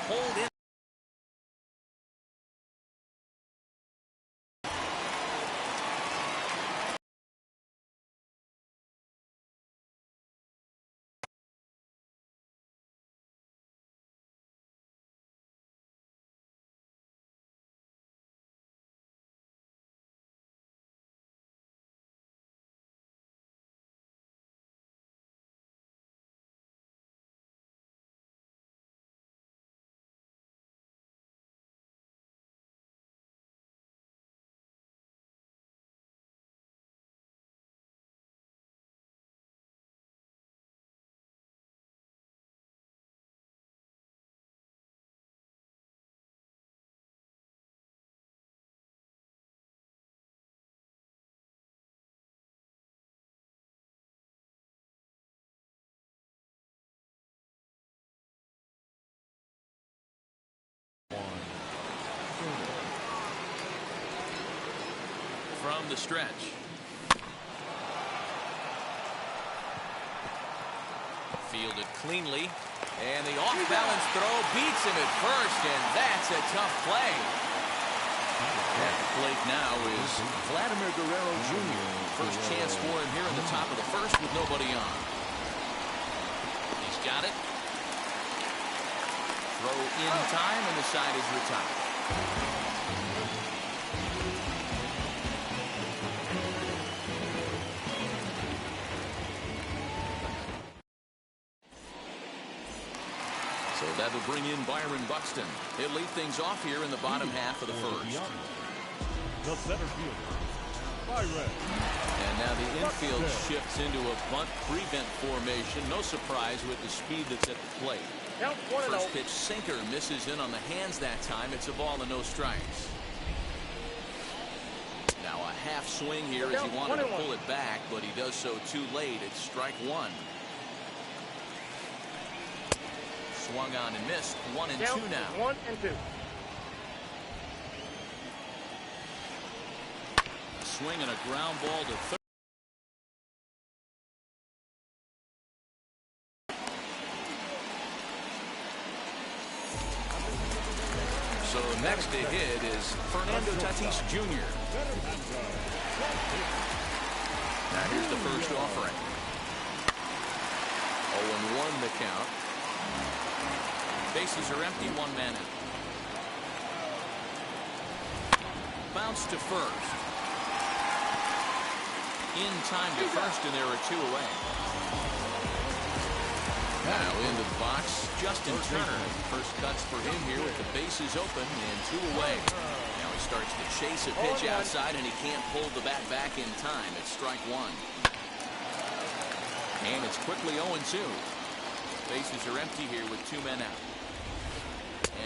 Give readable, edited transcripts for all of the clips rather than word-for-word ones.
pulled in. From the stretch. Fielded cleanly. And the off-balance throw beats him at first, and that's a tough play. At the plate now is Vladimir Guerrero Jr. First chance for him here in the top of the first with nobody on. He's got it. Throw in time, and the side is retired. So that'll bring in Byron Buxton. He'll lead things off here in the bottom half of the first. The center fielder, Byron. And now the infield shifts into a bunt prevent formation. No surprise with the speed that's at the plate. First pitch sinker misses in on the hands that time. It's a ball and no strikes. Now a half swing here as he wanted to pull it back, but he does so too late. It's strike one. Swung on and missed. 1-2 now. 1-2. A swing and a ground ball to third. So next to hit is Fernando Tatis Jr. Now here's the first offering. 0-1 the count. Bases are empty, one man out. Bounce to first. In time to first, and there are two away. Now into the box, Justin Turner. First cuts for him here with the bases open and two away. Now he starts to chase a pitch outside, and he can't pull the bat back in time. It's strike one. And it's quickly 0-2. Bases are empty here with two men out.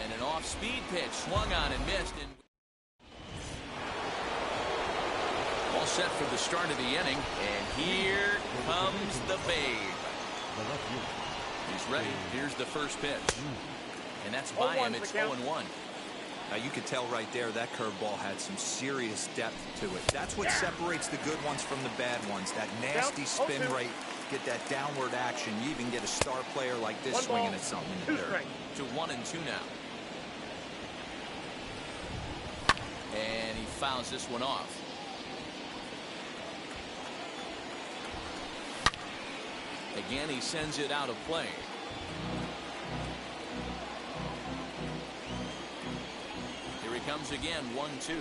And an off-speed pitch swung on and missed. And all set for the start of the inning. And here comes the fade. He's ready. Here's the first pitch. And that's by him. It's 0-1. Now you could tell right there that curveball had some serious depth to it. That's what separates the good ones from the bad ones. That nasty spin rate. Get that downward action. You even get a star player like this swinging at something in the dirt. To 1-2 now. And he fouls this one off. Again, he sends it out of play. Here he comes again, 1-2.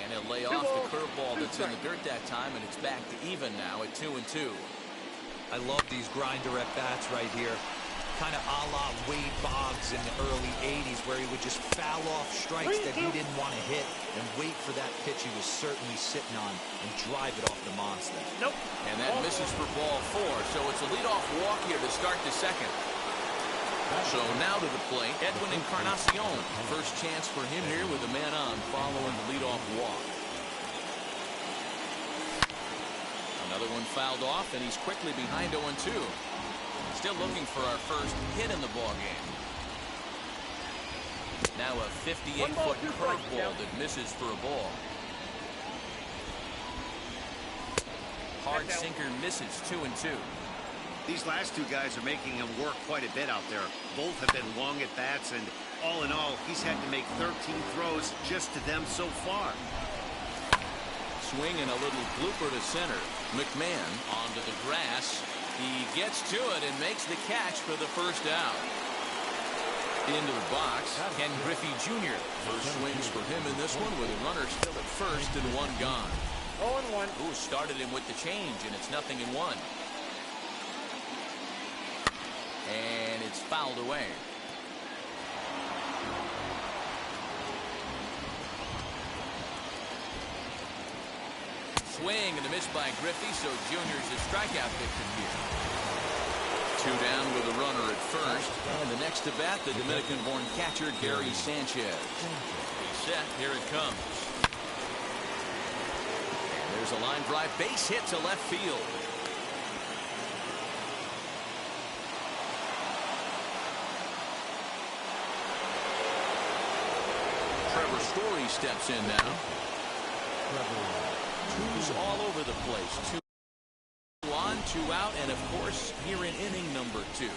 And he'll lay off the curveball that's in the dirt that time, and it's back to even now at 2-2. I love these grinder at bats right here. Kind of a la Wade Boggs in the early 80s, where he would just foul off strikes that he didn't want to hit and wait for that pitch he was certainly sitting on and drive it off the monster. Nope. And that misses for ball 4. So it's a leadoff walk here to start the second. So now to the plate, Edwin Encarnacion. First chance for him here with a man on following the leadoff walk. Another one fouled off, and he's quickly behind 0-2. Still looking for our first hit in the ballgame. Now a 58-foot curveball that misses for a ball. Hard sinker misses, 2-2. These last two guys are making him work quite a bit out there. Both have been long at bats, and All in all, he's had to make 13 throws just to them so far. Swing and a little blooper to center. McMahon onto the grass. He gets to it and makes the catch for the first out. Into the box, Ken Griffey Jr. First swings for him in this one with a runner still at first and one gone. 0-1. Ooh, started him with the change, and it's 0-1. And it's fouled away. Swing and a miss by Griffey, so Junior's a strikeout victim here. 2 down with a runner at first. And the next to bat, the Dominican-born catcher, Gary Sanchez. He's set. Here it comes. And there's a line drive base hit to left field. Trevor Story steps in now. Twos all over the place. 2 on, 2 out, and of course, here in inning number 2.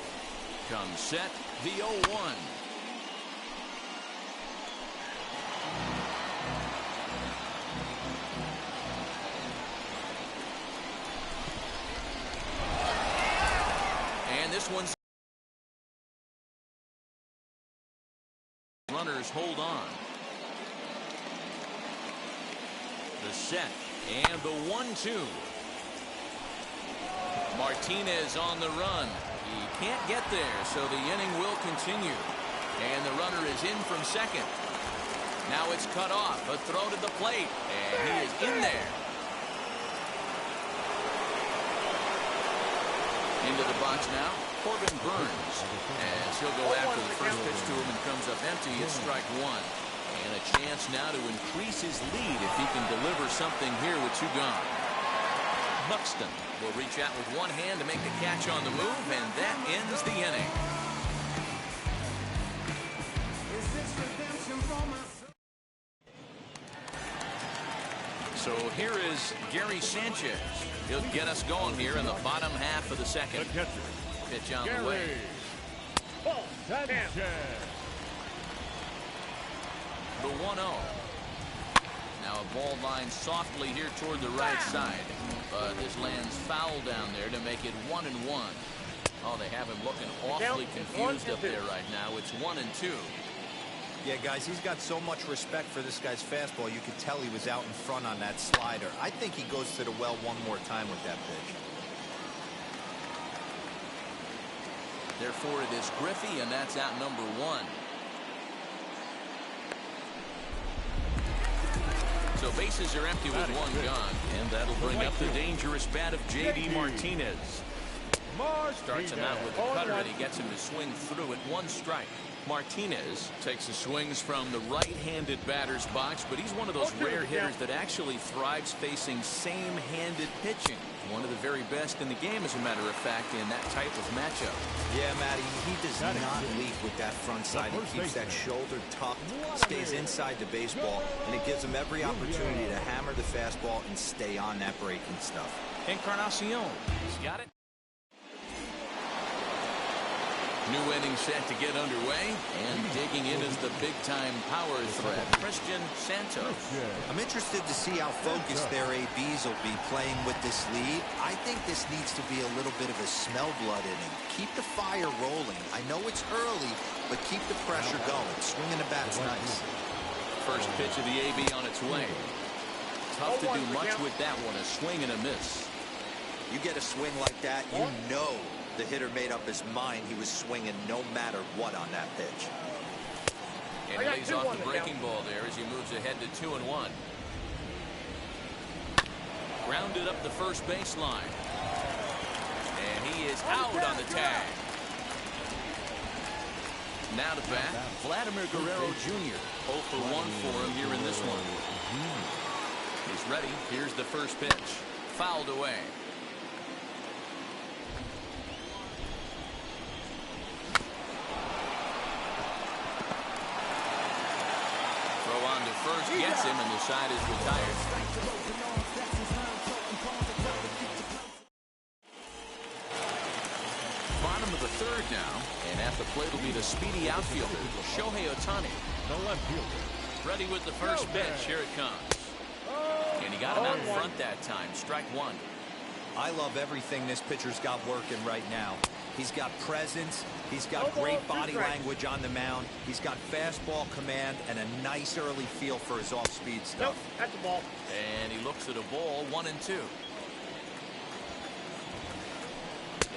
Comes set, the 0-1. And this one's runners hold on. The set and the 1-2. Martinez on the run. He can't get there, so the inning will continue. And the runner is in from second. Now it's cut off. A throw to the plate. And he is in there. Into the box now, Corbin Burns. As he'll go after the first pitch to him and comes up empty. It's strike 1. And a chance now to increase his lead if he can deliver something here with 2 gone. Buxton will reach out with one hand to make the catch on the move, and that ends the inning. So here is Gary Sanchez. He'll get us going here in the bottom half of the second. The catcher, Pitch on Gary the way. Sanchez. The 1-0. Now a ball line softly here toward the right side. But this lands foul down there to make it 1-1. Oh, they have him looking awfully confused up there right now. It's 1-2. Yeah, guys, he's got so much respect for this guy's fastball. You could tell he was out in front on that slider. I think he goes to the well one more time with that pitch. Therefore, it is Griffey, and that's out number 1. So bases are empty with 1 gone, and that'll bring up the dangerous bat of J.D. Martinez. Starts him out with a cutter, and he gets him to swing through it. 1 strike. Martinez takes the swings from the right-handed batter's box, but he's one of those rare hitters that actually thrives facing same-handed pitching. One of the very best in the game, as a matter of fact, in that type of matchup. Yeah, Matty, he does not leak with that front side. He keeps that shoulder tucked, stays inside the baseball, and it gives him every opportunity to hammer the fastball and stay on that breaking stuff. Encarnacion, he's got it. New inning set to get underway, and digging in is the big-time power threat, Christian Santos. I'm interested to see how focused their ABs will be playing with this lead. I think this needs to be a little bit of a smell blood inning. Keep the fire rolling. I know it's early, but keep the pressure going. Swinging the bat's nice. First pitch of the AB on its way. Tough to do much with that one, a swing and a miss. You get a swing like that, you know the hitter made up his mind he was swinging no matter what on that pitch. And he lays off the breaking ball there as he moves ahead to 2-1. Grounded up the first baseline. And he is out on the tag. Now to bat, Vladimir Guerrero Jr. 0 for 1 for him here in this one. He's ready. Here's the first pitch. Fouled away. First gets him, and the side is retired. Bottom of the 3rd it now. And at the plate will be the speedy outfielder, Shohei Ohtani. The left fielder. Ready with the first pitch. Here it comes. And he got him out in front that time. Strike one. I love everything this pitcher's got working right now. He's got presence. He's got great body language on the mound. He's got fastball command and a nice early feel for his off-speed stuff. Nope, that's a ball. And he looks at a ball, 1-2.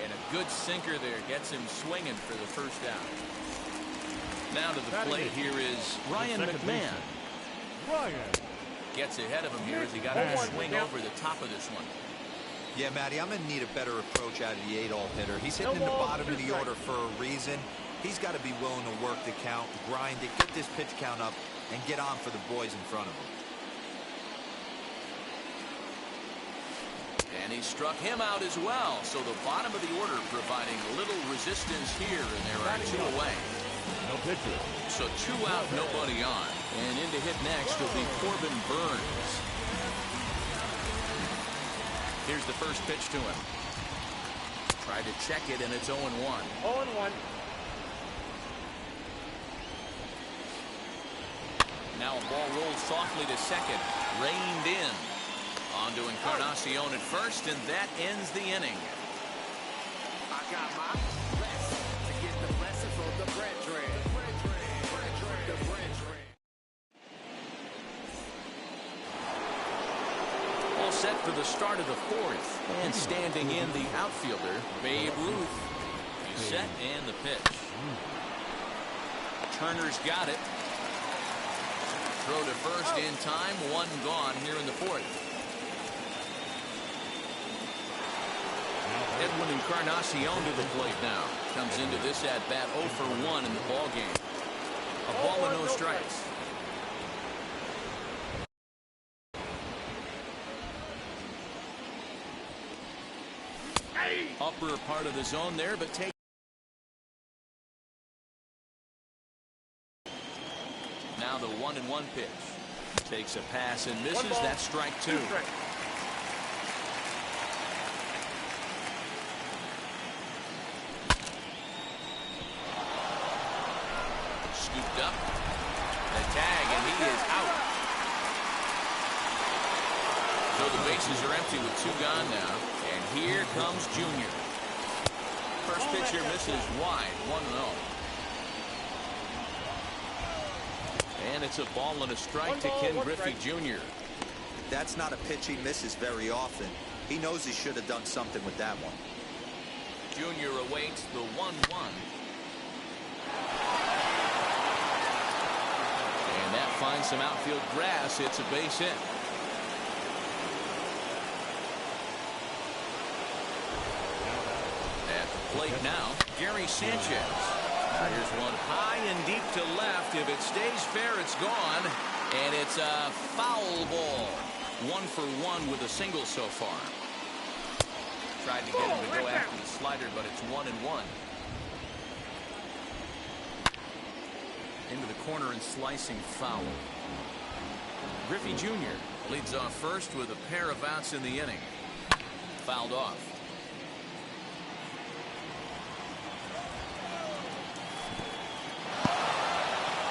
And a good sinker there gets him swinging for the first out. Now to the plate here is Ryan McMahon. Ryan. Gets ahead of him here as he got to swing over the top of this one. Yeah, Matty, I'm going to need a better approach out of the 8-hole hitter. He's hitting in the bottom of the order for a reason. He's got to be willing to work the count, grind it, get this pitch count up, and get on for the boys in front of him. And he struck him out as well. So the bottom of the order providing little resistance here, and there are 2 away. No pitcher. So 2 out, nobody on. And in to hit next will be Corbin Burns. Here's the first pitch to him. Tried to check it, and it's 0-1. 0-1. Now a ball rolled softly to second. Reined in. On to Encarnacion at first, and that ends the inning. I got my blessing to get the blessing from the bread train. The bread train. All set for the start of the 4th. And standing in the outfielder, Babe Ruth. He's set and the pitch. Turner's got it. Throw to first in time. 1 gone here in the 4th. Edwin Encarnacion to the plate now. Comes into this at-bat 0 for 1 in the ballgame. A ball and no strikes. Upper part of the zone there, but take. Now the 1-1 pitch. Takes a pass and misses. That's strike 2. Scooped up. The tag, and he is out. So the bases are empty with 2 gone now. And here comes Junior. First pitch here misses wide. 1-0. And it's a ball and a strike to Ken Griffey Jr. That's not a pitch he misses very often. He knows he should have done something with that one. Junior awaits the 1-1. And that finds some outfield grass. It's a base hit. At the plate now, Gary Sanchez. Here's one high and deep to left. If it stays fair, it's gone. And it's a foul ball. 1 for 1 with a single so far. Tried to get him to go after the slider, but it's 1-1. Into the corner and slicing foul. Griffey Jr. leads off first with a pair of outs in the inning. Fouled off.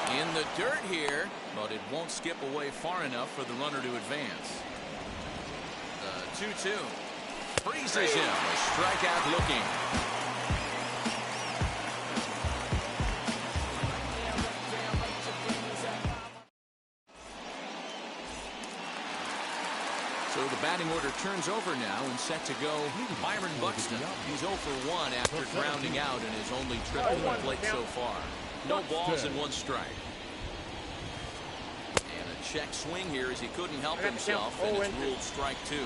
In the dirt here, but it won't skip away far enough for the runner to advance. 2-2. Freezes him. A strikeout looking. So the batting order turns over now and set to go Byron Buxton. He's 0 for 1 after grounding out in his only trip to the plate so far. No balls and 1 strike. And a check swing here as he couldn't help himself, and it's ruled strike 2.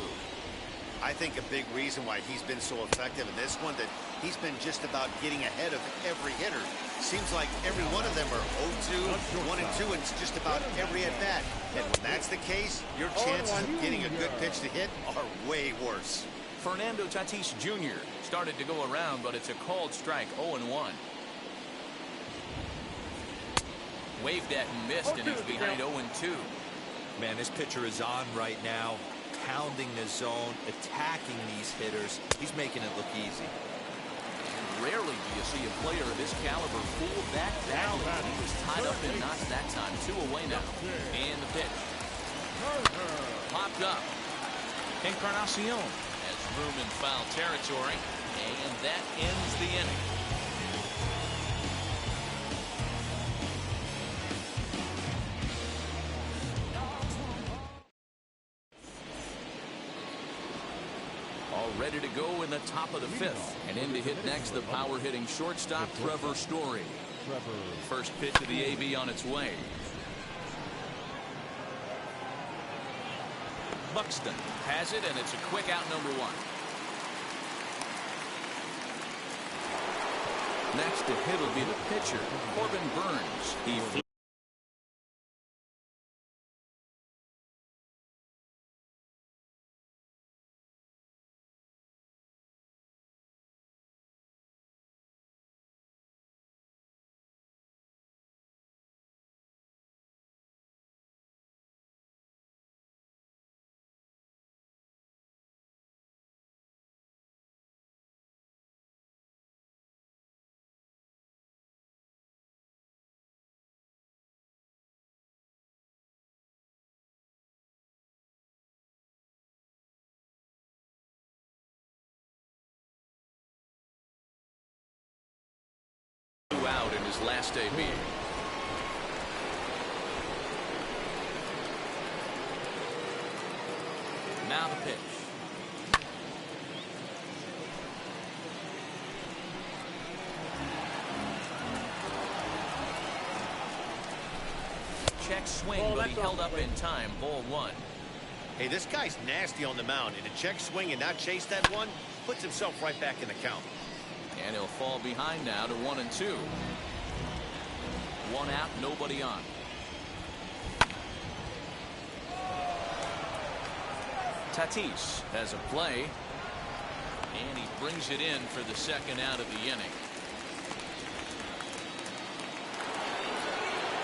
I think a big reason why he's been so effective in this one, that he's been just about getting ahead of every hitter. Seems like every one of them are 0-2, 1-2, and it's just about every at-bat. And when that's the case, your chances of getting a good pitch to hit are way worse. Fernando Tatis Jr. started to go around, but it's a called strike, 0-1. Waved at and missed, and he's behind 0-2. Man, this pitcher is on right now, pounding the zone, attacking these hitters. He's making it look easy. Rarely do you see a player of this caliber fooled that badly. He was tied up in knots that time. 2 away now. And the pitch. Popped up. Encarnacion has room in foul territory. And that ends the inning. All ready to go in the top of the 5th. And in to hit next, the power-hitting shortstop, Trevor Story. First pitch of the AB on its way. Buxton has it, and it's a quick out, number 1. Next to hit will be the pitcher, Corbin Burns. He out in his last AB. Now the pitch. Check swing, but he held up in time. Ball 1. Hey, this guy's nasty on the mound, and a check swing and not chase that one puts himself right back in the count. And he'll fall behind now to 1-2. 1 out, nobody on. Tatis has a play, and he brings it in for the 2nd out of the inning.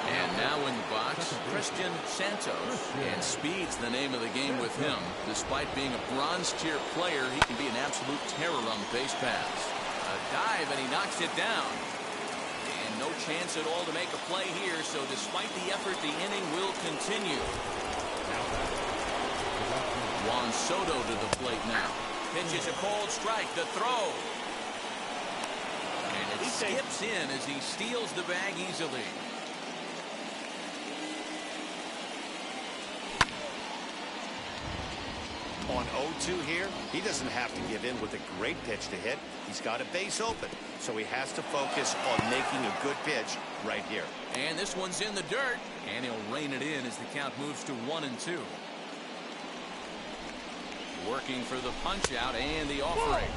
And now in the box, Christian Santos. And speed's the name of the game with him. Despite being a bronze tier player, he can be an absolute terror on the base paths. A dive, and he knocks it down. And no chance at all to make a play here, so despite the effort, the inning will continue. Juan Soto to the plate now. Pitches a cold strike, the throw. And it skips in as he steals the bag easily. On 0-2 here, he doesn't have to give in with a great pitch to hit. He's got a base open, so he has to focus on making a good pitch right here. And this one's in the dirt, and he'll rein it in as the count moves to 1-2. Working for the punch out and the offering.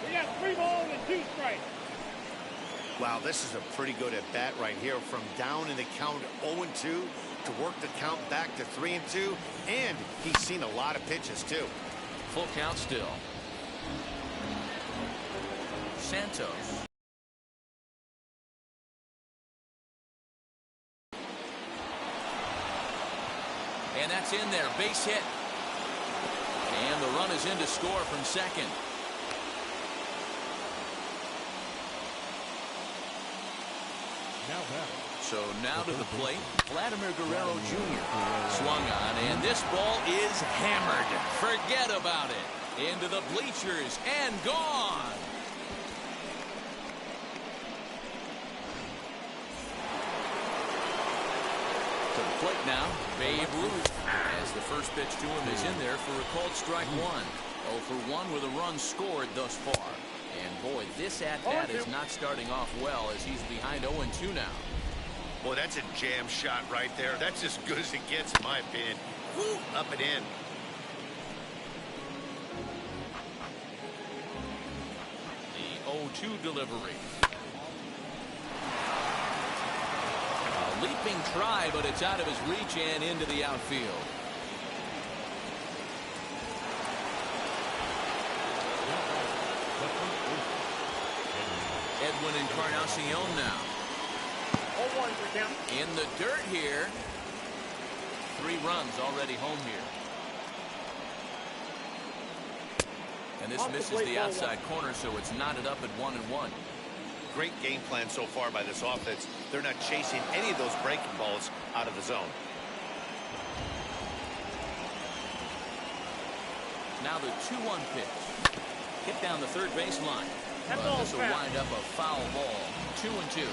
We got 3 balls and 2 strikes. Wow, this is a pretty good at-bat right here. From down in the count 0-2 to work the count back to 3-2. And he's seen a lot of pitches, too. Full count still. Santos. And that's in there. Base hit. And the run is in to score from second. So now to the plate, Vladimir Guerrero Jr. Swung on, and this ball is hammered. Forget about it. Into the bleachers and gone. To the plate now, Babe Ruth. As the first pitch to him is in there for a called strike 1. 0 for 1 with a run scored thus far. And boy, this at-bat is not starting off well as he's behind 0-2 now. Boy, that's a jam shot right there. That's as good as it gets, in my opinion. Woo, up and in. The 0-2 delivery. A leaping try, but it's out of his reach and into the outfield. Edwin Encarnacion now. 1 for count. In the dirt here. 3 runs already home here. And this misses the outside corner, so it's knotted up at 1-1. Great game plan so far by this offense. They're not chasing any of those breaking balls out of the zone. Now the 2-1 pitch. Hit down the third baseline. But this will wind up a foul ball. 2-2.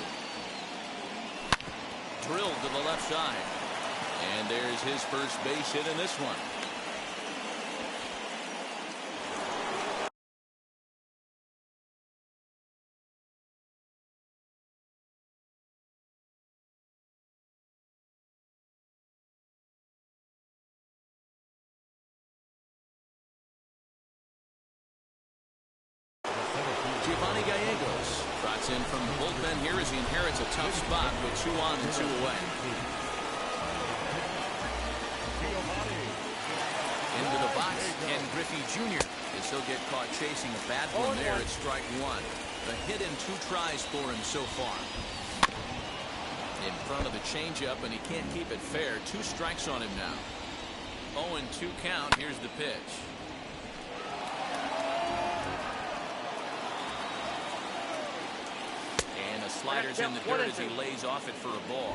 Drilled to the left side. And there's his first base hit in this one. Trots in from the bullpen here as he inherits a tough spot with 2 on and 2 away. Into the box, Ken Griffey Jr. as he'll get caught chasing a bad one there at strike 1. A hit in 2 tries for him so far. In front of the changeup, and he can't keep it fair. 2 strikes on him now. 0-2 count. Here's the pitch. Sliders in the dirt as he lays off it for a ball.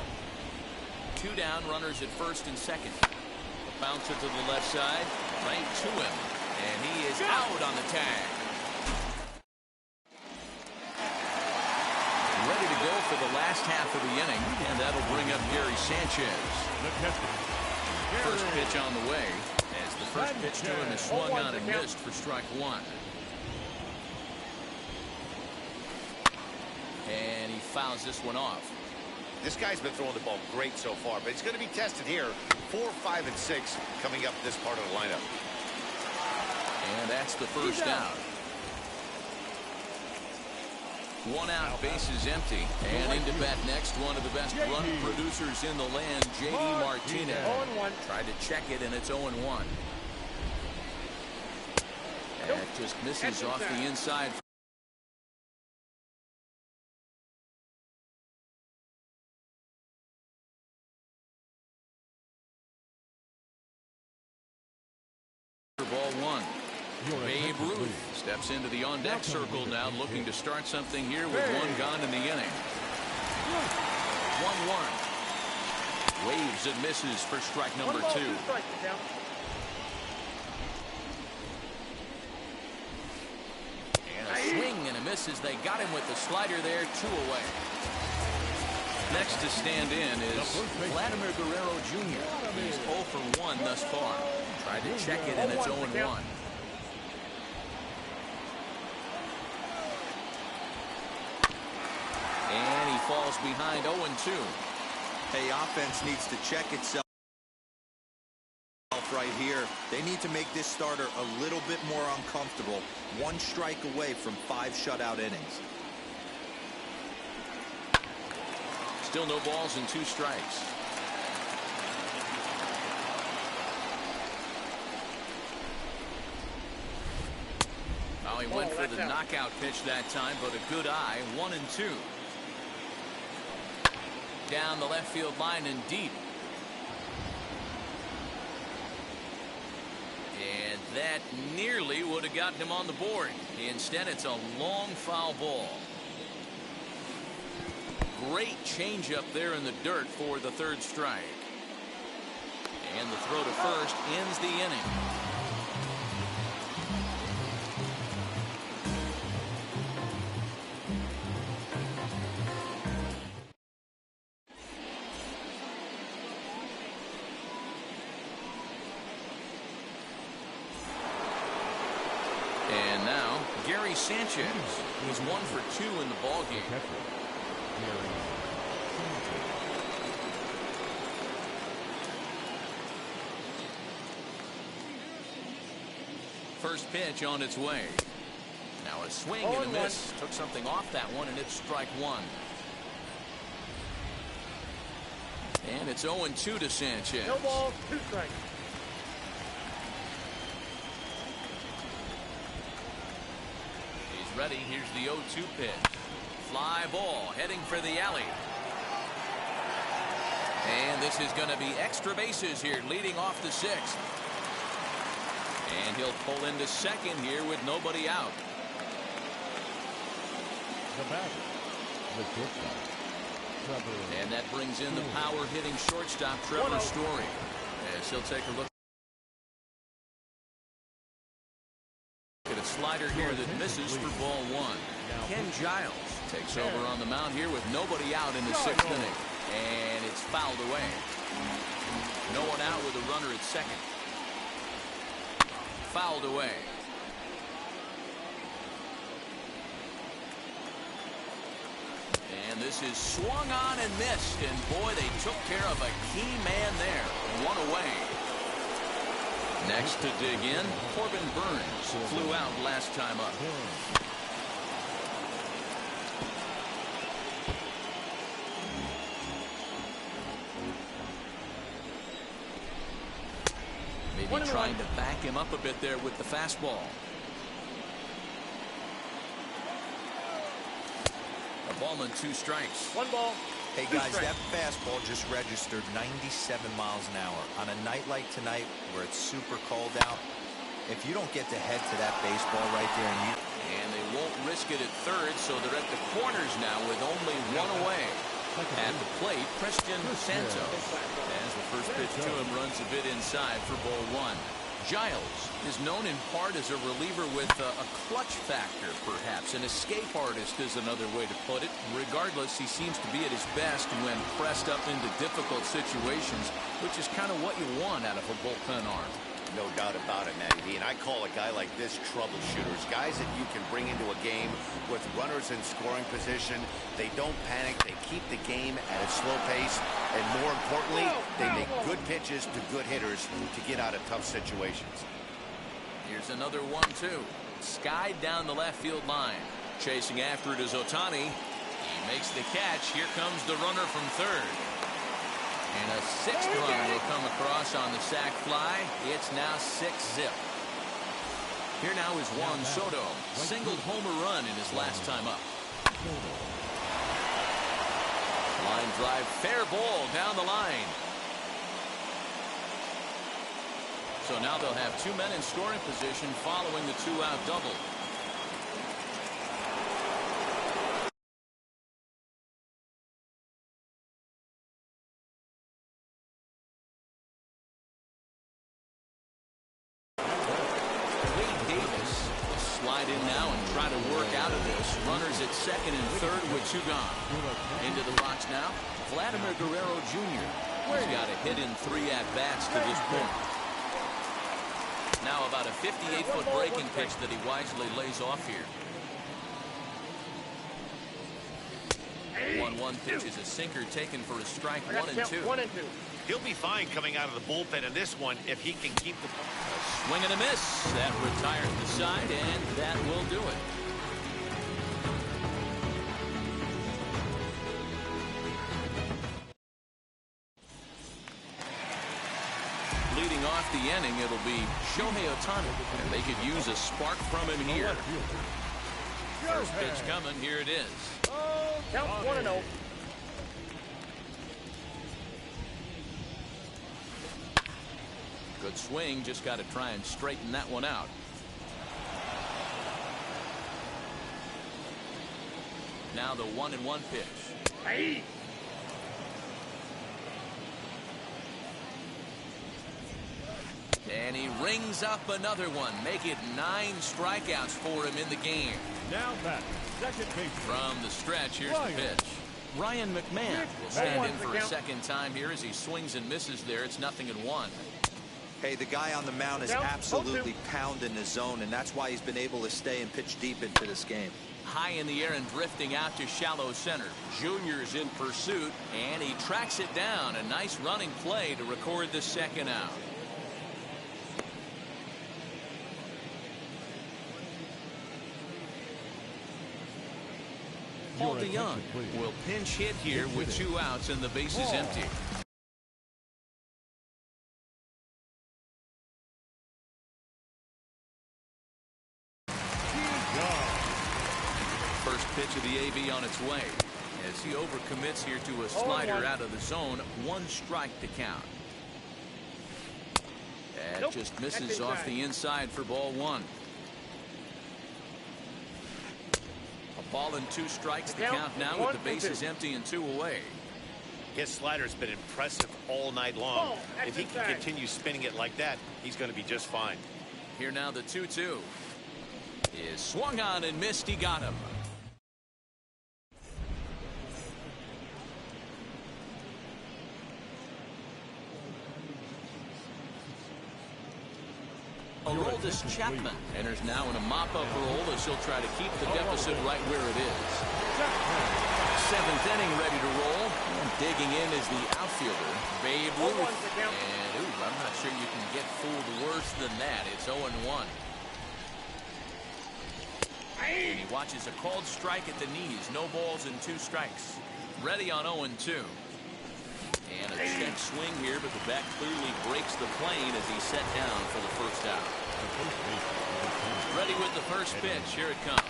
2 down, runners at first and second. A bouncer to the left side, right to him, and he is out on the tag. Ready to go for the last half of the inning, and that'll bring up Gary Sanchez. First pitch on the way, as the first pitch to him is swung on and missed for strike 1. And he fouls this one off. This guy's been throwing the ball great so far, but he's going to be tested here. 4, 5, and 6 coming up this part of the lineup. And that's the first out. 1 out, bases empty. And into bat next, one of the best run producers in the land, J.D. Martinez. Tried to check it, and it's 0-1. And it just misses off the inside. Ball 1. Babe Ruth steps into the on-deck circle now, looking to start something here with 1 gone in the inning. 1-1. Waves and misses for strike number 2. And a swing and a miss as they got him with the slider there. 2 away. Next to stand in is Vladimir Guerrero Jr. He's 0 for 1 thus far. Tried to check it, and it's 0-1. And he falls behind 0-2. Hey, offense needs to check itself right here. They need to make this starter a little bit more uncomfortable. 1 strike away from 5 shutout innings. Still no balls and 2 strikes. Oh, he went for the knockout pitch that time, but a good eye. 1-2. Down the left field line and deep. And that nearly would have gotten him on the board. Instead, it's a long foul ball. Great changeup there in the dirt for the 3rd strike. And the throw to first ends the inning. And now Gary Sanchez. He's 1 for 2 in the ballgame. First pitch on its way. Now a swing and a miss. Took something off that one, and it's strike 1. And it's 0-2 to Sanchez. No balls, 2 strikes. He's ready. Here's the 0-2 pitch. Fly ball heading for the alley. And this is going to be extra bases here, leading off the sixth. And he'll pull into second here with nobody out. The batter, the pitcher, Trevor. And that brings in the power-hitting shortstop, Trevor Story. As he'll take a look at a slider here that misses for ball one. Ken Giles takes over on the mound here with nobody out in the sixth inning. And it's fouled away. No one out with a runner at second. Fouled away. And this is swung on and missed. And boy, they took care of a key man there. One away. Next to dig in, Corbin Burns flew out last time up. Maybe trying to back him up a bit there with the fastball. A ball and 2 strikes. 1 ball. Hey guys, that fastball just registered 97 miles an hour. On a night like tonight where it's super cold out, if you don't get to head to that baseball right there and they won't risk it at third, so they're at the corners now with only 1 away. At the plate, Christian Santos, as the first pitch to him runs a bit inside for ball 1. Giles is known in part as a reliever with a clutch factor, perhaps. An escape artist is another way to put it. Regardless, he seems to be at his best when pressed up into difficult situations, which is kind of what you want out of a bullpen arm. No doubt about it, Matty V. And I call a guy like this troubleshooters. Guys that you can bring into a game with runners in scoring position. They don't panic. They keep the game at a slow pace. And more importantly, they make good pitches to good hitters to get out of tough situations. Here's another 1-2. Skied down the left field line. Chasing after it is Ohtani. He makes the catch. Here comes the runner from third. And a 6th run will come across on the sac fly. It's now 6-zip. Here now is Juan Soto. Singled homer run in his last time up. Line drive, fair ball down the line. So now they'll have 2 men in scoring position following the 2-out double. Runners at second and third with 2 gone. Into the box now, Vladimir Guerrero Jr. He's got a hit in 3 at-bats to this point. Now about a 58-foot breaking pitch that he wisely lays off here. 1-1 pitch is a sinker taken for a strike. 1-2. 1-2. He'll be fine coming out of the bullpen in this one if he can keep the... A swing and a miss. That retires the side, and that will do it. Leading off the inning, it'll be Shohei Ohtani, and they could use a spark from him here. First pitch coming, here it is. Oh, count 1-0. Good swing, just got to try and straighten that one out. Now the 1-1 pitch. Hey. And he rings up another one. Make it 9 strikeouts for him in the game. Now back. Second base. From the stretch, here's the pitch. Ryan McMahon will stand in for a second time here as he swings and misses there. It's 0-1. Hey, the guy on the mound is absolutely pounding the zone, and that's why he's been able to stay and pitch deep into this game. High in the air and drifting out to shallow center. Junior's in pursuit, and he tracks it down. A nice running play to record the second out. Paul DeYoung will pinch hit here with 2 outs and the bases empty. First pitch of the AV on its way. As he overcommits here to a slider out of the zone, 1 strike to count. That just misses off the inside for ball 1. A ball and 2 strikes to count now with the bases empty and 2 away. His slider's been impressive all night long. If he can continue spinning it like that, he's going to be just fine. Here now the 2-2 is swung on and missed. He got him. Aroldis Chapman enters now in a mop-up role as he'll try to keep the deficit right where it is. 7th inning ready to roll. And digging in is the outfielder, Babe Ruth. And I'm not sure you can get fooled worse than that. It's 0-1. And he watches a called strike at the knees. No balls and 2 strikes. Ready on 0-2. And a check swing here, but the bat clearly breaks the plane as he's set down for the first out. Ready with the first pitch. Here it comes.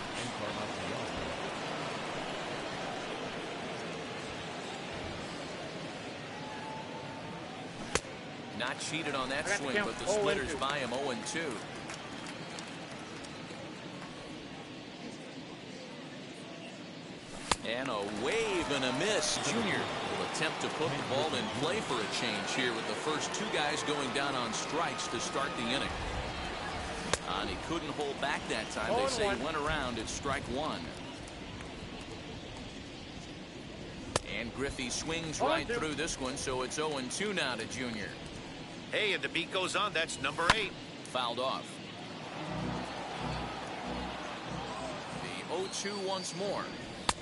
Not cheated on that swing, but the splitter's by him 0-2. And a wave and a miss. Junior will attempt to put the ball in play for a change here with the first 2 guys going down on strikes to start the inning. And he couldn't hold back that time. They say he went around at strike 1. And Griffey swings right through this one, so it's 0-2 now to Junior. Hey, and the beat goes on. That's number 8. Fouled off. The 0-2 once more.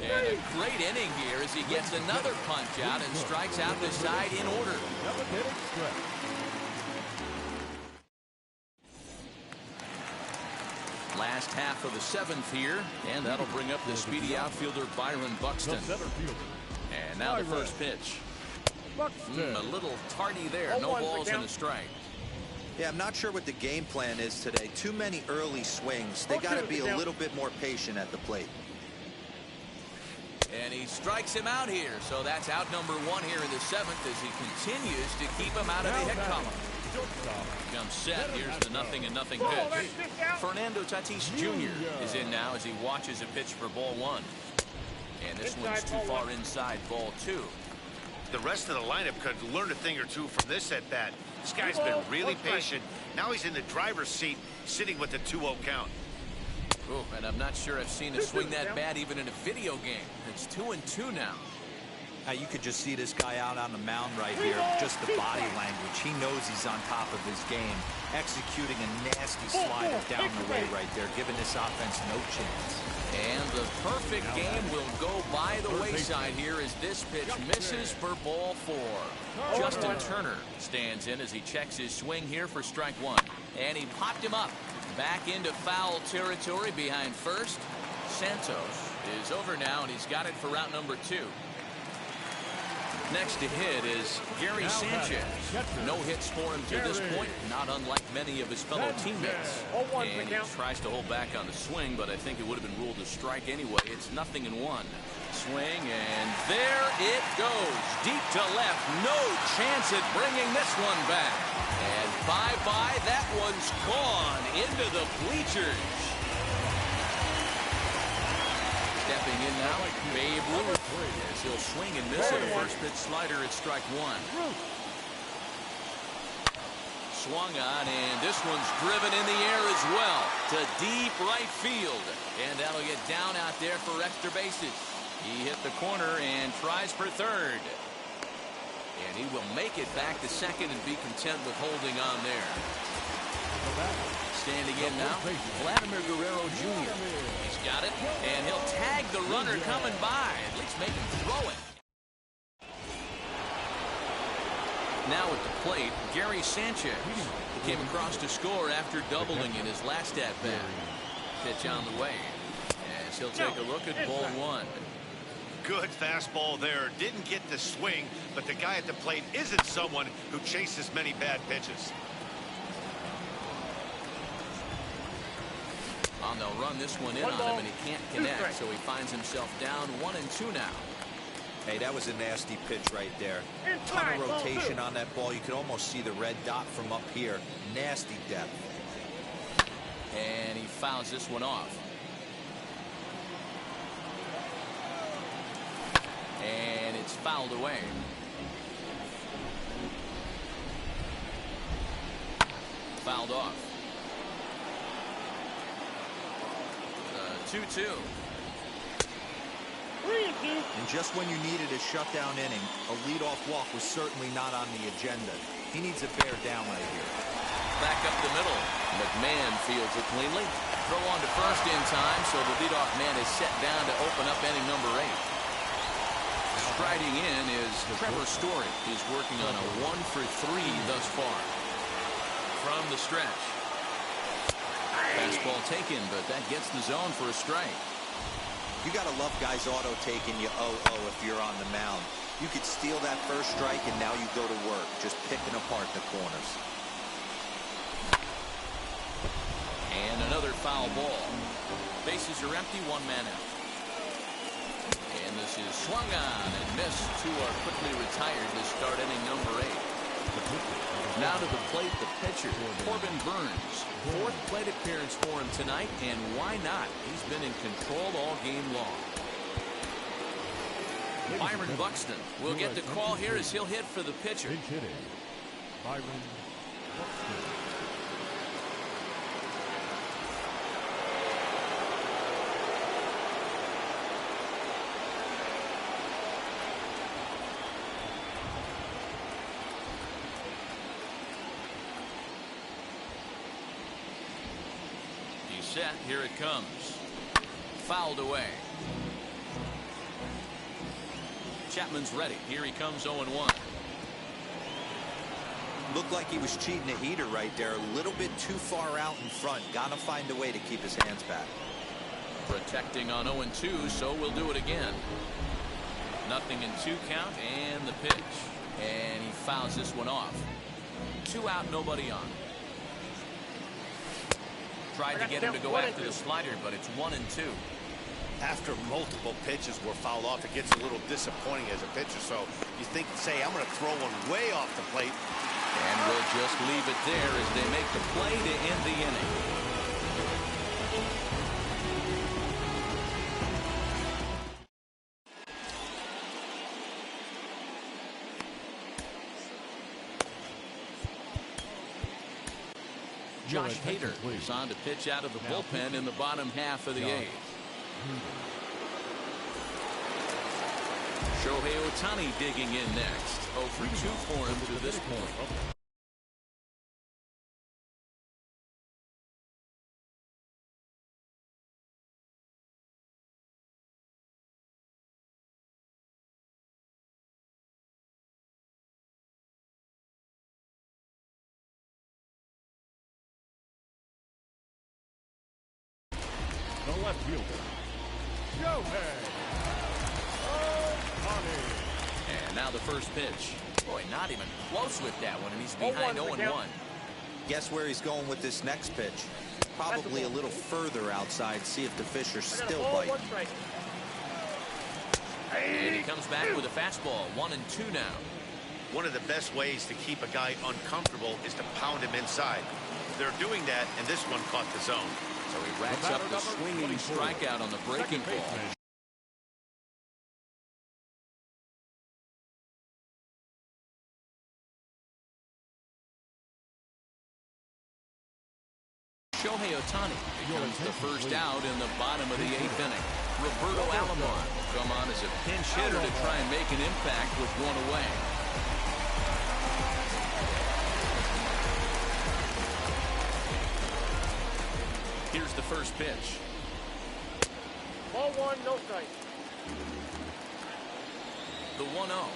And a great inning here as he gets another punch out and strikes out the side in order. Last half of the 7th here, and that'll bring up the speedy outfielder Byron Buxton. And now the first pitch. A little tardy there. No balls and a strike. Yeah, I'm not sure what the game plan is today. Too many early swings. They got to be a little bit more patient at the plate. And he strikes him out here. So that's out number 1 here in the 7th as he continues to keep him out of the hit column. Comes set. Here's the 0-0 pitch. Fernando Tatis Jr. is in now as he watches a pitch for ball 1. And this one's too far inside, ball 2. The rest of the lineup could learn a thing or 2 from this at bat. This guy's been really patient. Now he's in the driver's seat, sitting with the 2-0 count. Oh, and I'm not sure I've seen a swing that bad even in a video game. It's 2-2 now. You could just see this guy out on the mound right here. Just the body language. He knows he's on top of his game. Executing a nasty slider down the way right there, giving this offense no chance. And the perfect game will go by the wayside here as this pitch misses for ball 4. Justin Turner stands in as he checks his swing here for strike 1. And he popped him up. Back into foul territory behind first. Santos is over now, and he's got it for route number 2. Next to hit is Gary Sanchez. No hits for him to this point, not unlike many of his fellow teammates. And he tries to hold back on the swing, but I think it would have been ruled a strike anyway. It's 0-1. Swing, and there it goes. Deep to left. No chance at bringing this one back. And bye-bye, that one's gone into the bleachers. Stepping in now, Babe Ruth. As he'll swing and miss at a first pitch slider at strike 1. Swung on, and this one's driven in the air as well to deep right field. And that'll get down out there for extra bases. He hit the corner and tries for third. And he will make it back to second and be content with holding on there. Standing in now, Vladimir Guerrero Jr. He's got it, and he'll tag the runner coming by. At least make him throw it. Now at the plate, Gary Sanchez. He came across to score after doubling in his last at-bat. Pitch on the way. As he'll take a look at ball 1. Good fastball there. Didn't get the swing, but the guy at the plate isn't someone who chases many bad pitches. They'll run this one in on him, and he can't connect, so he finds himself down 1-2 now. Hey, that was a nasty pitch right there. Ton of rotation on that ball. You could almost see the red dot from up here. Nasty depth. And he fouls this one off. And it's fouled away. Fouled off. 2-2. And just when you needed a shutdown inning, a leadoff walk was certainly not on the agenda. He needs a bear down right here. Back up the middle. McMahon fields it cleanly. Throw on to first in time, so the leadoff man is set down to open up inning number 8. Striding in is Trevor Story. He's working on a 1-for-3 thus far. From the stretch. Fastball taken, but that gets the zone for a strike. You got to love guys auto taking you 0-0 if you're on the mound. You could steal that first strike, and now you go to work, just picking apart the corners. And another foul ball. Bases are empty, 1 man out. And this is swung on and missed. 2 are quickly retired to start inning number 8. Now to the plate, the pitcher, Corbin Burns. 4th plate appearance for him tonight, and why not? He's been in control all game long. Byron Buxton will get the call here as he'll hit for the pitcher. Pinch hitting, Byron Buxton. Set. Here it comes. Fouled away. Chapman's ready. Here he comes 0-1. Looked like he was cheating a heater right there. A little bit too far out in front. Gotta find a way to keep his hands back. Protecting on 0-2, so we'll do it again. Nothing in 2 count, and the pitch. And he fouls this one off. 2 out, nobody on. Tried to get him to go after the slider, but it's 1-2. After multiple pitches were fouled off, it gets a little disappointing as a pitcher. So you think, say, I'm going to throw one way off the plate. And we'll just leave it there as they make the play to end the inning. Josh Hader is on to pitch out of the bullpen in the bottom half of the 8th. Shohei Ohtani digging in next. 0 for 2 for him to this point. The left fielder, Shohei Ohtani. And now the first pitch. Boy, not even close with that one, and he's behind 0-1. Guess where he's going with this next pitch? Probably a little further outside. See if the fish are still biting. And he comes back with a fastball. 1-2 now. One of the best ways to keep a guy uncomfortable is to pound him inside. They're doing that, and this one caught the zone. So he racks up the swinging strikeout on the breaking ball. Shohei Ohtani becomes the first out in the bottom of the 8th inning. Roberto Alomar come on as a pinch hitter to try and make an impact with 1 away. Here's the first pitch. Ball 1, no strike. The 1-0.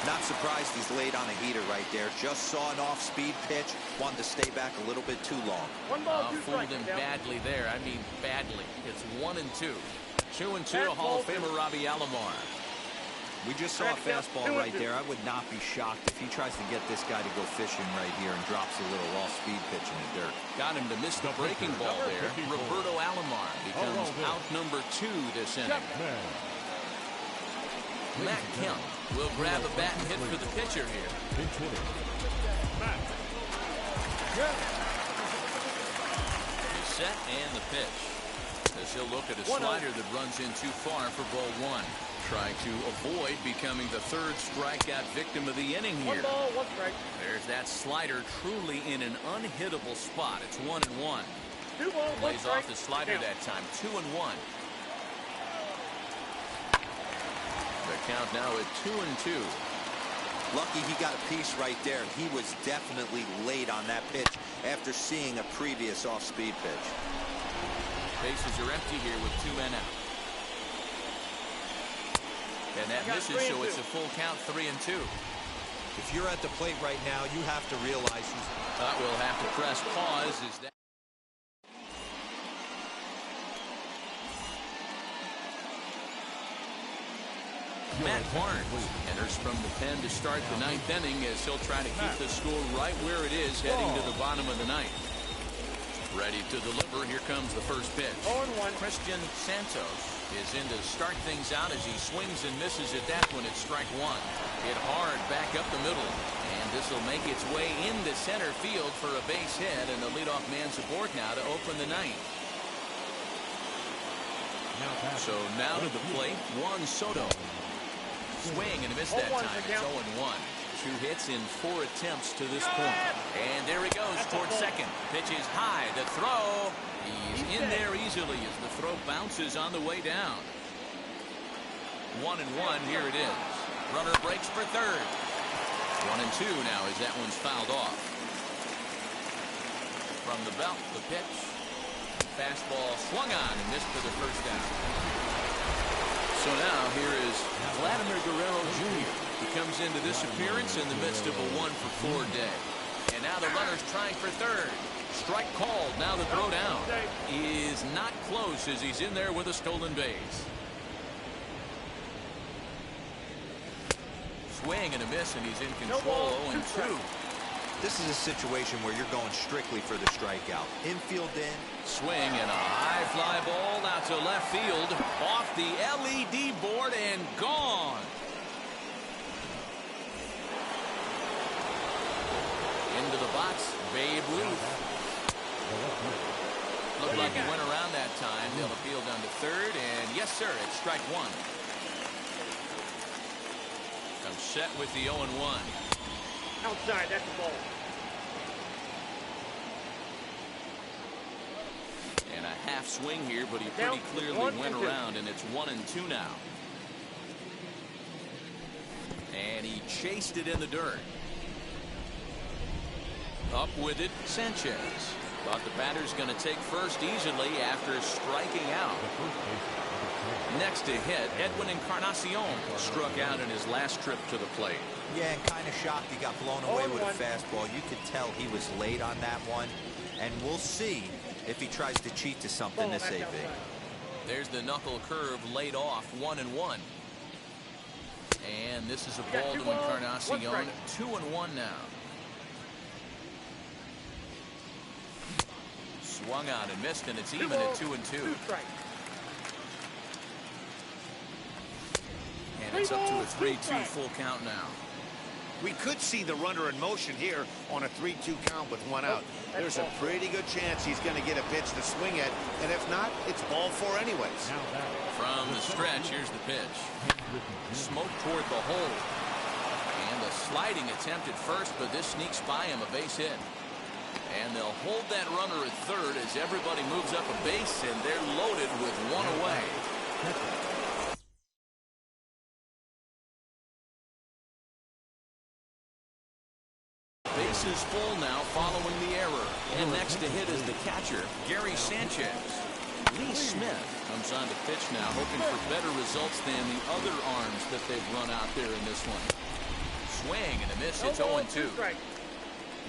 Not surprised he's laid on a heater right there. Just saw an off-speed pitch. Wanted to stay back a little bit too long. 1 ball, 2 fooled strikes. him badly there. I mean badly. It's 1-2. 2-2 to Hall of Famer Robbie Alomar. We just saw a fastball right there. I would not be shocked if he tries to get this guy to go fishing right here and drops a little off-speed pitch in the dirt. Got him to miss the breaking ball there. Roberto Alomar becomes out number 2 this inning. Matt Kemp will grab a bat and hit for the pitcher here. He's set and the pitch. As he'll look at a slider that runs in too far for ball 1. Trying to avoid becoming the 3rd strikeout victim of the inning here. 1 ball, 1 strike. There's that slider truly in an unhittable spot. It's 1-1. 2 balls, 1 Lays strike. off the slider that time. 2-1. The count now at 2-2. Lucky he got a piece right there. He was definitely late on that pitch after seeing a previous off-speed pitch. Bases are empty here with 2 men out. And that misses, so it's a full count, 3-2. If you're at the plate right now, you have to realize he's... We'll have to press pause. Is that... Matt Barnes enters from the pen to start the 9th inning as he'll try to keep the score right where it is heading to the bottom of the 9th. Ready to deliver. Here comes the first pitch. 0-1. Christian Santos is in to start things out as he swings and misses at that one at strike 1. Hit hard back up the middle. And this will make its way into center field for a base hit, and the leadoff man's aboard now to open the 9th. So now to the plate, Juan Soto. Swing and a miss that time. It's 0-1. 2 hits in 4 attempts to this point. And there he goes towards second. Pitch is high. The throw. He's in there easily as the throw bounces on the way down. 1-1. Here it is. Runner breaks for third. 1-2 now as that one's fouled off. From the belt, the pitch. Fastball swung on and missed for the first down. So now here is Vladimir Guerrero Jr. He comes into this appearance in the midst of a 1-for-4 day. And now the runner's trying for third. Strike called. Now the throw down is not close as he's in there with a stolen base. Swing and a miss, and he's in control. 0-2. This is a situation where you're going strictly for the strikeout. Infield in. Swing and a high fly ball out to left field. Off the LED board and gone. Into the box, Babe Ruth. Looked like he went around that time. They'll appeal down to third, and yes, sir, it's strike 1. Comes set with the 0-1. Outside, that's the ball. And a half swing here, but he pretty clearly went around, and it's 1-2 now. And he chased it in the dirt. Up with it, Sanchez. But the batter's going to take first easily after striking out. Next to hit, Edwin Encarnacion struck out in his last trip to the plate. Yeah, and kind of shocked he got blown away with a fastball. You could tell he was late on that one. And we'll see if he tries to cheat to something this AV. There's the knuckle curve laid off, 1-1. And this is a ball to Encarnacion. 2-1 now. Swung on and missed, and it's even at 2-2. And it's up to a 3-2 full count now. We could see the runner in motion here on a 3-2 count with 1 out. There's a pretty good chance he's going to get a pitch to swing at, and if not, it's ball 4 anyways. From the stretch, here's the pitch. Smoke toward the hole. And a sliding attempt at first, but this sneaks by him, a base hit. And they'll hold that runner at third as everybody moves up a base, and they're loaded with 1 away. Bases full now following the error. And next to hit is the catcher, Gary Sanchez. Lee Smith comes on to pitch now, hoping for better results than the other arms that they've run out there in this one. Swing and a miss, it's 0-2.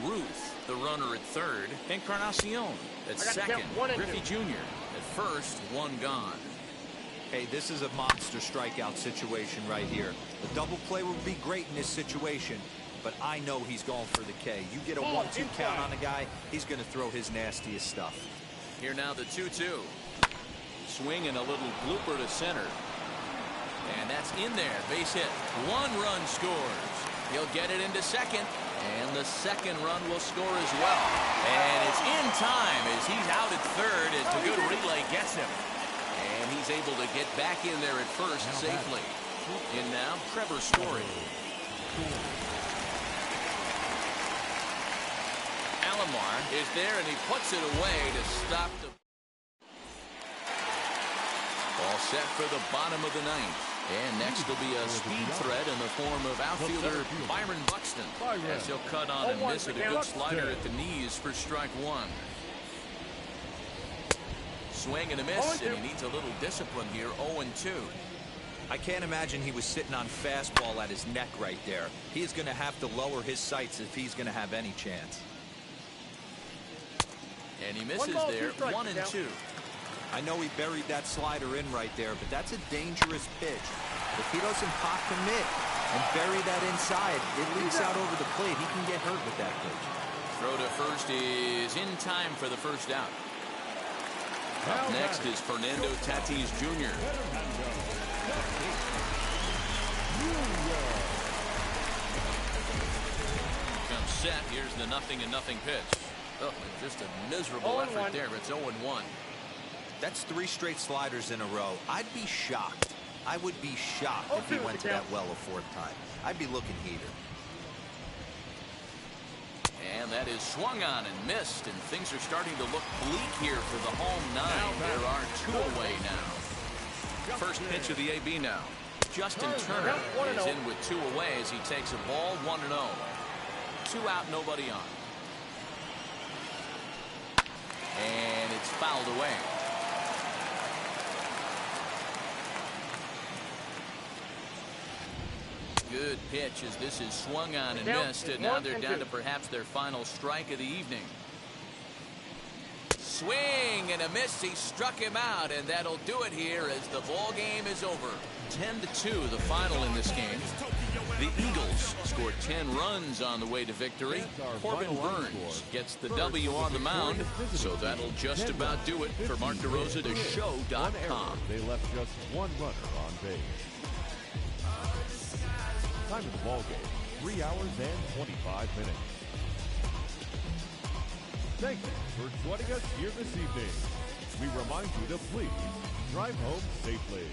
Ruth, the runner at third. Encarnacion at second. Griffey Jr. at first, 1 gone. Hey, this is a monster strikeout situation right here. The double play would be great in this situation, but I know he's going for the K. You get a 1-2 count on a guy, he's going to throw his nastiest stuff. Here now the 2-2. Swing and a little blooper to center. And that's in there. Base hit. 1 run scores. He'll get it into second. And the second run will score as well. And it's in time as he's out at third as the good relay gets him. And he's able to get back in there at first safely. In now, Trevor Story. Alomar is there and he puts it away to stop the ball set for the bottom of the ninth. And next will be a speed threat in the form of outfielder Byron Buxton. As he'll cut on and miss at a good slider at the knees for strike 1. Swing and a miss, and he needs a little discipline here. 0-2. I can't imagine he was sitting on fastball at his neck right there. He is going to have to lower his sights if he's going to have any chance. And he misses there. 1-2. I know he buried that slider in right there, but that's a dangerous pitch. If he doesn't pop commit and bury that inside, it leaks out over the plate. He can get hurt with that pitch. Throw to first is in time for the first out. Up next is Fernando Tatis Jr. Comes set. Here's the 0-0 pitch. Oh, just a miserable effort there. It's 0-1. That's 3 straight sliders in a row. I'd be shocked. I would be shocked if he went to that well a 4th time. I'd be looking heater. And that is swung on and missed, and things are starting to look bleak here for the home 9. There are 2 away now. First pitch of the AB now. Justin Turner is in with 2 away as he takes a ball 1-0. 2 out, nobody on. And it's fouled away. Good pitch as this is swung on and missed, and now they're down to perhaps their final strike of the evening. Swing and a miss. He struck him out, and that'll do it here as the ball game is over. 10-2 the final in this game. The Eagles scored 10 runs on the way to victory. Corbin Burns gets the W on the mound, so that'll just about do it for Mark DeRosa to show.com. They left just 1 runner on base. Time of the ball game, 3 hours and 25 minutes. Thank you for joining us here this evening. We remind you to please drive home safely.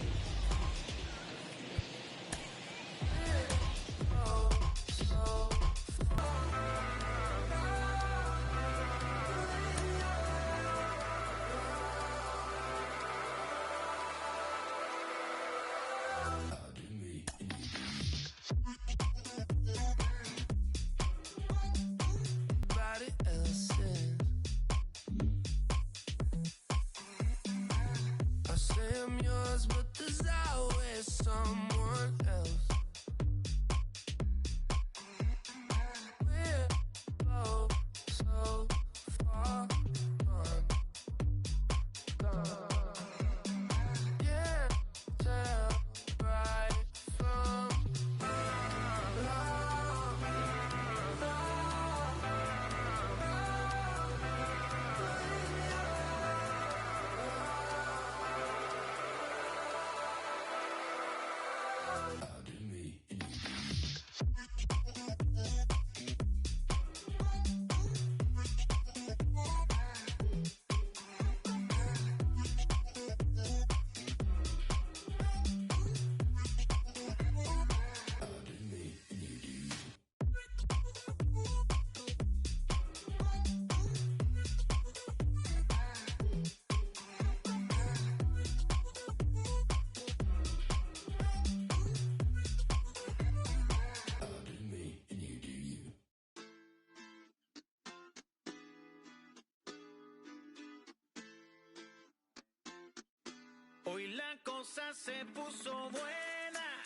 Hoy la cosa se puso buena.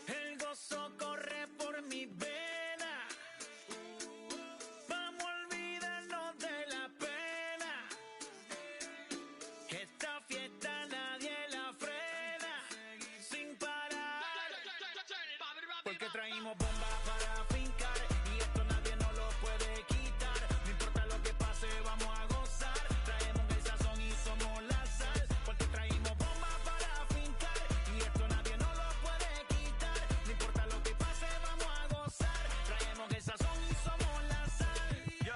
El gozo corre por mi vena. Vamos a olvidarnos de la pena. Esta fiesta nadie Porque traímos bomba para fincar y esto nadie nos lo puede quitar. No importa lo que pase, vamos a gozar. Traemos el sazón y somos la sal. Porque traímos bomba para fincar y esto nadie nos lo puede quitar. No importa lo que pase, vamos a gozar. Traemos el sazón y somos la sal. Yo,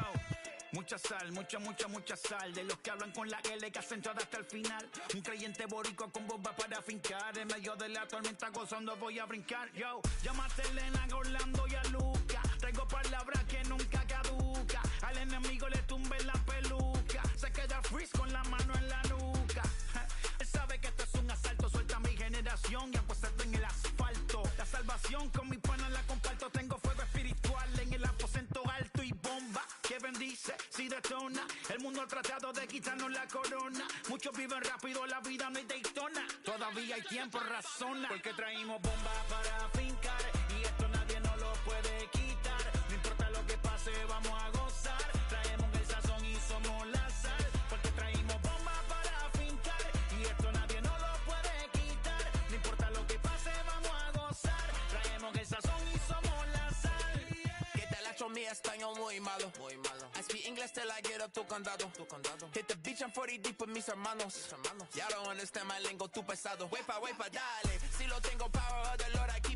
mucha sal, mucha sal. De los que hablan con la L que hacen todo hasta el final. Un creyente boricua con bomba para fincar. En medio de la tormenta gozando voy a brincar. Yo, llámate a Elena, a Orlando y a Luca. Traigo palabras que nunca caduca. Al enemigo le tumbe la peluca. Se queda freeze con la mano en la nuca. Él sabe que esto es un asalto. Suelta mi generación y apuesto en el asfalto. La salvación con mi pana la comparto. Tengo fuego espiritual en el aposento alto y bomba que bendice si detona. El mundo ha tratado de quitarnos la corona. Muchos viven rápido, la vida no es Daytona. Todavía hay tiempo, razona. Porque traímos bomba para fincar y esto nadie nos lo puede quitar. No importa lo que pase, vamos a gozar. Traemos el sazón y somos la sal. Porque traímos bomba para fincar y esto nadie nos lo puede quitar. No importa lo que pase, vamos a gozar. Traemos el sazón y somos la sal. ¿Qué tal hecho mi español muy malo? Muy malo. I speak English till I get up tu condado. Hit the beach and 40 deep with mis hermanos. Y'all don't understand my lingo, tu pesado. Wepa, dale. Si lo tengo power of the Lord aquí.